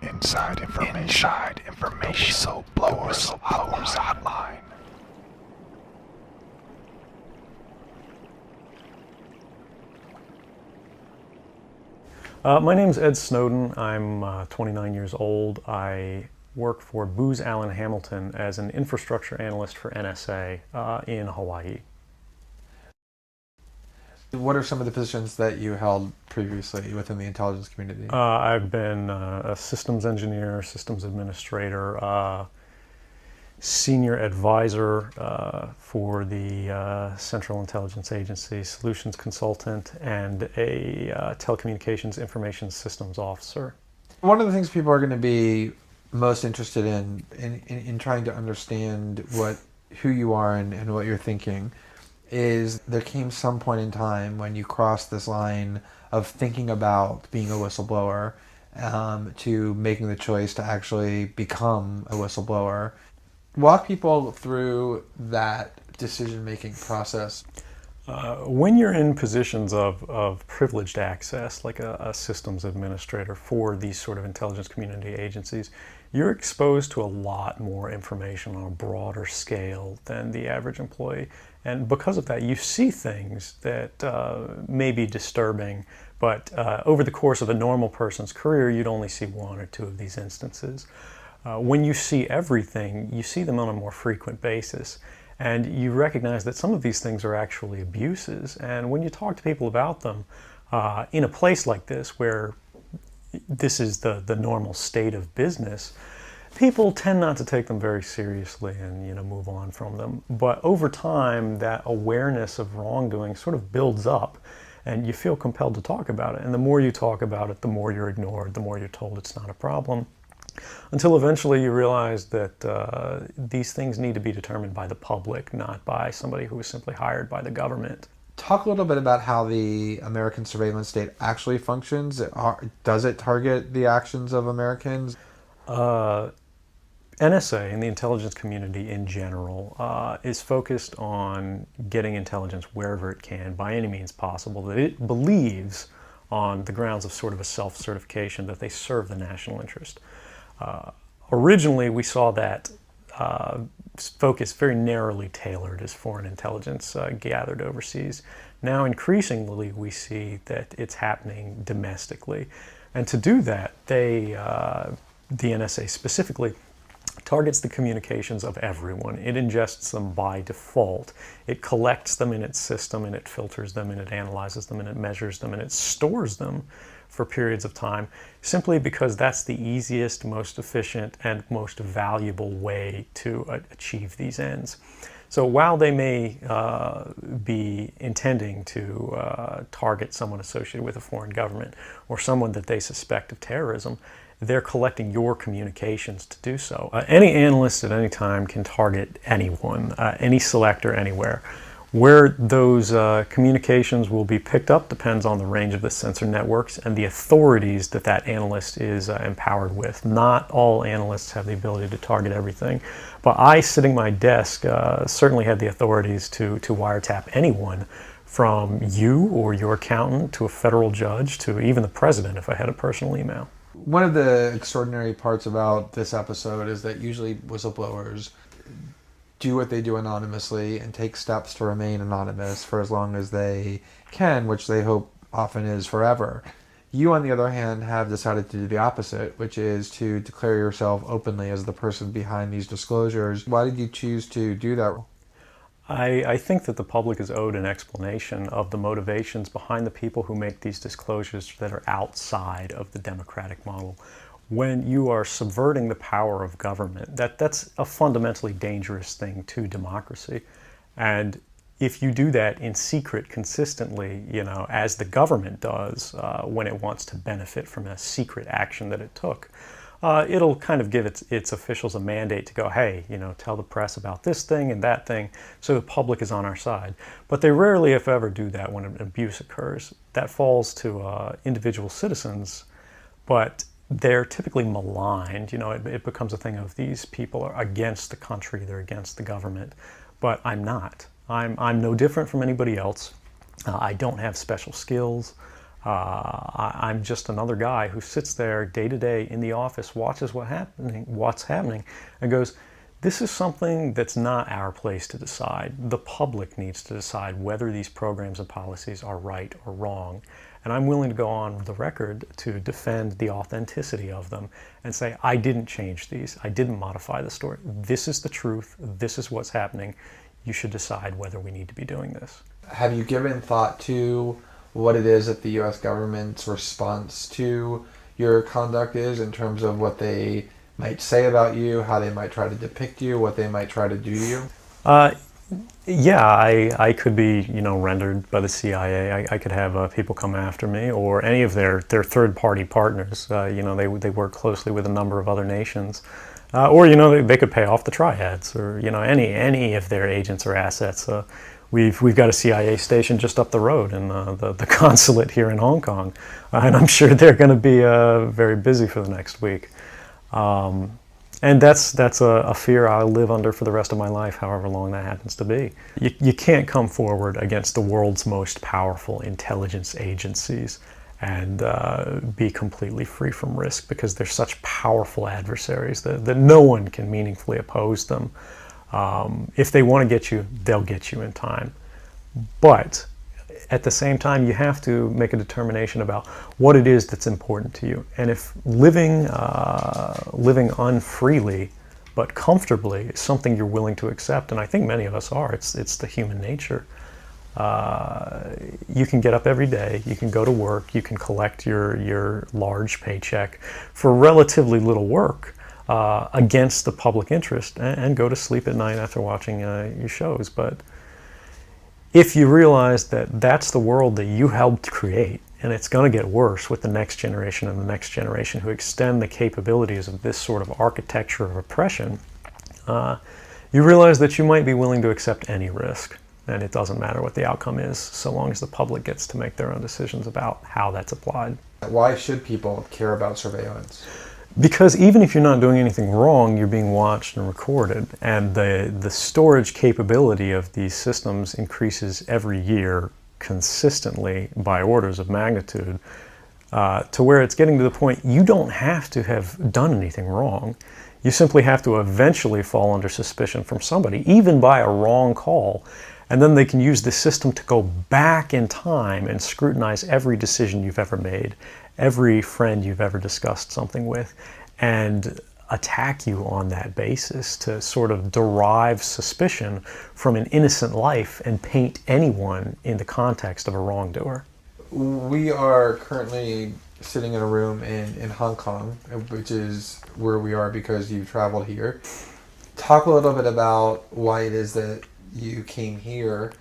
Inside information. Whistleblowers hotline. My name's Ed Snowden. I'm 29 years old. I work for Booz Allen Hamilton as an infrastructure analyst for NSA in Hawaii. What are some of the positions that you held previously within the intelligence community? I've been a systems engineer, systems administrator, senior advisor for the Central Intelligence Agency, solutions consultant, and a telecommunications information systems officer. One of the things people are going to be most interested in trying to understand who you are and what you're thinking is there came some point in time when you crossed this line of thinking about being a whistleblower to making the choice to actually become a whistleblower. Walk people through that decision-making process. When you're in positions of privileged access, like a systems administrator for these sort of intelligence community agencies, you're exposed to a lot more information on a broader scale than the average employee. And because of that, you see things that may be disturbing, but over the course of a normal person's career, you'd only see one or two of these instances. When you see everything, you see them on a more frequent basis. And you recognize that some of these things are actually abuses. And when you talk to people about them, in a place like this where this is the normal state of business, people tend not to take them very seriously and move on from them. But over time, that awareness of wrongdoing sort of builds up, and you feel compelled to talk about it. And the more you talk about it, the more you're ignored, the more you're told it's not a problem. Until eventually you realize that these things need to be determined by the public, not by somebody who was simply hired by the government. Talk a little bit about how the American surveillance state actually functions. Does it target the actions of Americans? NSA and the intelligence community in general is focused on getting intelligence wherever it can, by any means possible, that it believes on the grounds of sort of a self-certification that they serve the national interest. Originally, we saw that focus very narrowly tailored as foreign intelligence gathered overseas. Now, increasingly, we see that it's happening domestically. And to do that, the NSA specifically targets the communications of everyone. It ingests them by default. It collects them in its system, and it filters them, and it analyzes them, and it measures them, and it stores them for periods of time, simply because that's the easiest, most efficient, and most valuable way to achieve these ends. So while they may be intending to target someone associated with a foreign government or someone that they suspect of terrorism, they're collecting your communications to do so. Any analyst at any time can target anyone, any selector, anywhere. Where those communications will be picked up depends on the range of the sensor networks and the authorities that that analyst is empowered with. Not all analysts have the ability to target everything, but I, sitting at my desk, certainly had the authorities to wiretap anyone, from you or your accountant to a federal judge to even the president if I had a personal email. One of the extraordinary parts about this episode is that usually whistleblowers do what they do anonymously and take steps to remain anonymous for as long as they can, which they hope often is forever. You, on the other hand, have decided to do the opposite, which is to declare yourself openly as the person behind these disclosures. Why did you choose to do that? I think that the public is owed an explanation of the motivations behind the people who make these disclosures that are outside of the democratic model. When you are subverting the power of government, that's a fundamentally dangerous thing to democracy. And if you do that in secret consistently, as the government does when it wants to benefit from a secret action that it took, it'll kind of give its officials a mandate to go, hey, tell the press about this thing and that thing, so the public is on our side. But they rarely, if ever, do that when an abuse occurs. That falls to individual citizens, but they're typically maligned. It becomes a thing of these people are against the country, they're against the government. But I'm not. I'm no different from anybody else. I don't have special skills. I'm just another guy who sits there day to day in the office, watches what's happening, and goes, this is something that's not our place to decide. The public needs to decide whether these programs and policies are right or wrong. And I'm willing to go on the record to defend the authenticity of them and say, I didn't change these. I didn't modify the story. This is the truth. This is what's happening. You should decide whether we need to be doing this. Have you given thought to what it is that the U.S. government's response to your conduct is, in terms of what they might say about you, how they might try to depict you, what they might try to do to you? Yeah, I could be, rendered by the CIA. I could have people come after me, or any of their third-party partners. They work closely with a number of other nations. Or they could pay off the triads, or any of their agents or assets. We've got a CIA station just up the road in the consulate here in Hong Kong, and I'm sure they're going to be very busy for the next week. And that's a fear I'll live under for the rest of my life, however long that happens to be. You can't come forward against the world's most powerful intelligence agencies and be completely free from risk, because they're such powerful adversaries that no one can meaningfully oppose them. If they want to get you, they'll get you in time. But at the same time, you have to make a determination about what it is that's important to you. And if living unfreely but comfortably is something you're willing to accept, and I think many of us are, it's the human nature. You can get up every day, you can go to work, you can collect your large paycheck for relatively little work against the public interest, and go to sleep at night after watching your shows. But if you realize that that's the world that you helped create, and it's going to get worse with the next generation and the next generation who extend the capabilities of this sort of architecture of oppression, you realize that you might be willing to accept any risk. And it doesn't matter what the outcome is, so long as the public gets to make their own decisions about how that's applied. Why should people care about surveillance? Because even if you're not doing anything wrong, you're being watched and recorded, and the storage capability of these systems increases every year consistently by orders of magnitude, to where it's getting to the point you don't have to have done anything wrong. You simply have to eventually fall under suspicion from somebody, even by a wrong call, and then they can use the system to go back in time and scrutinize every decision you've ever made, every friend you've ever discussed something with, and attack you on that basis to sort of derive suspicion from an innocent life and paint anyone in the context of a wrongdoer. We are currently sitting in a room in Hong Kong, which is where we are because you traveled here. Talk a little bit about why it is that you came here,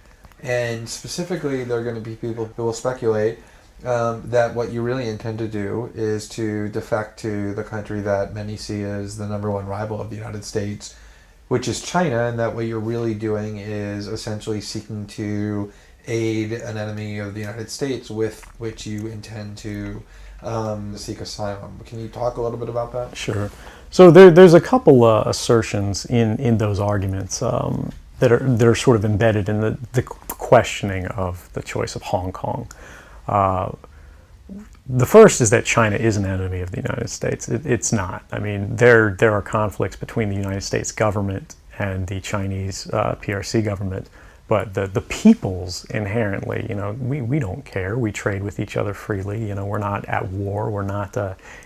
and specifically there are going to be people who will speculate that what you really intend to do is to defect to the country that many see as the number one rival of the United States, which is China, and that what you're really doing is essentially seeking to aid an enemy of the United States with which you intend to seek asylum. Can you talk a little bit about that? Sure. So there's a couple assertions in those arguments that are sort of embedded in the questioning of the choice of Hong Kong. The first is that China is an enemy of the United States. It's not. I mean, there are conflicts between the United States government and the Chinese PRC government, but the peoples inherently, we don't care. We trade with each other freely. We're not at war. We're not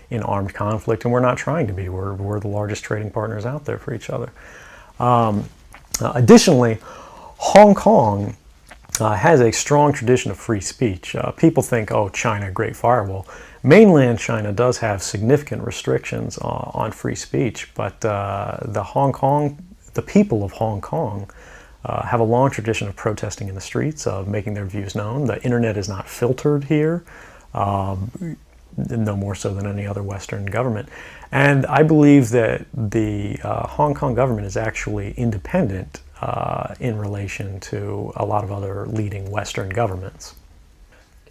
in armed conflict, and we're not trying to be. We're the largest trading partners out there for each other. Additionally, Hong Kong has a strong tradition of free speech. People think, oh, China, great firewall. Mainland China does have significant restrictions on free speech, but the people of Hong Kong have a long tradition of protesting in the streets, of making their views known. The internet is not filtered here, no more so than any other Western government. And I believe that the Hong Kong government is actually independent in relation to a lot of other leading Western governments.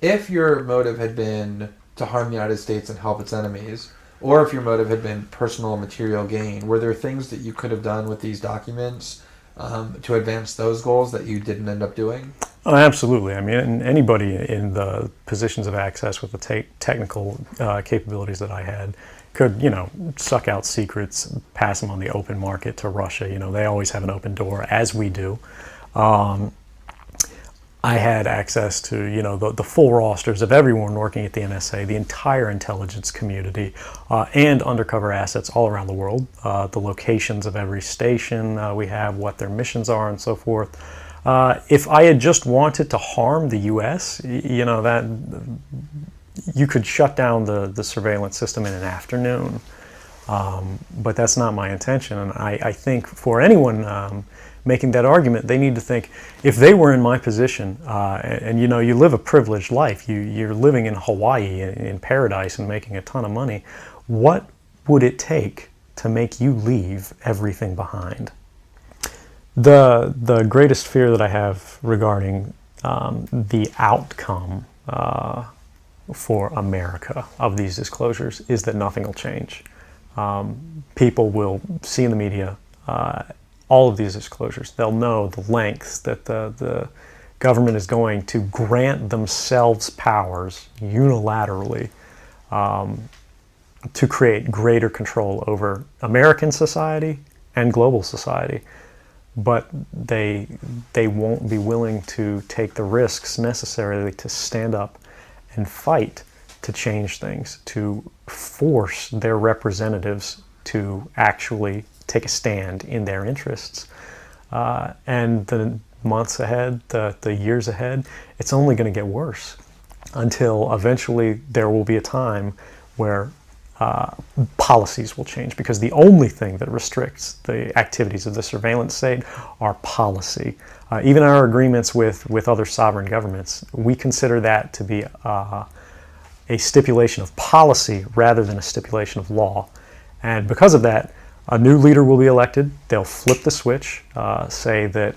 If your motive had been to harm the United States and help its enemies, or if your motive had been personal material gain, were there things that you could have done with these documents to advance those goals that you didn't end up doing? Oh, absolutely. I mean, anybody in the positions of access with the technical capabilities that I had could, suck out secrets, pass them on the open market to Russia. They always have an open door, as we do. I had access to, the full rosters of everyone working at the NSA, the entire intelligence community, and undercover assets all around the world, the locations of every station we have, what their missions are, and so forth. If I had just wanted to harm the U.S., that you could shut down the surveillance system in an afternoon. But that's not my intention. And I think for anyone making that argument, they need to think, if they were in my position, and you live a privileged life, you're living in Hawaii in paradise and making a ton of money, what would it take to make you leave everything behind? The greatest fear that I have regarding the outcome for America of these disclosures is that nothing will change. People will see in the media all of these disclosures. They'll know the lengths that the government is going to grant themselves powers unilaterally to create greater control over American society and global society. But they won't be willing to take the risks necessarily to stand up and fight to change things, to force their representatives to actually take a stand in their interests. And the months ahead, the years ahead, it's only going to get worse until eventually there will be a time where policies will change, because the only thing that restricts the activities of the surveillance state are policy. Even our agreements with other sovereign governments, we consider that to be a stipulation of policy rather than a stipulation of law. And because of that, a new leader will be elected. They'll flip the switch, say that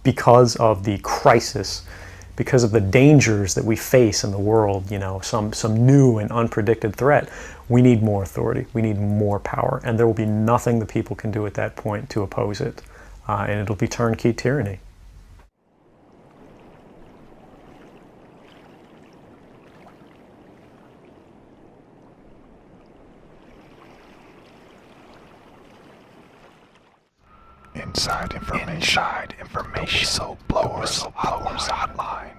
because of the crisis, because of the dangers that we face in the world, some new and unpredicted threat, we need more authority, we need more power, and there will be nothing the people can do at that point to oppose it, and it'll be turnkey tyranny. Inside information. Whistleblowers hotline.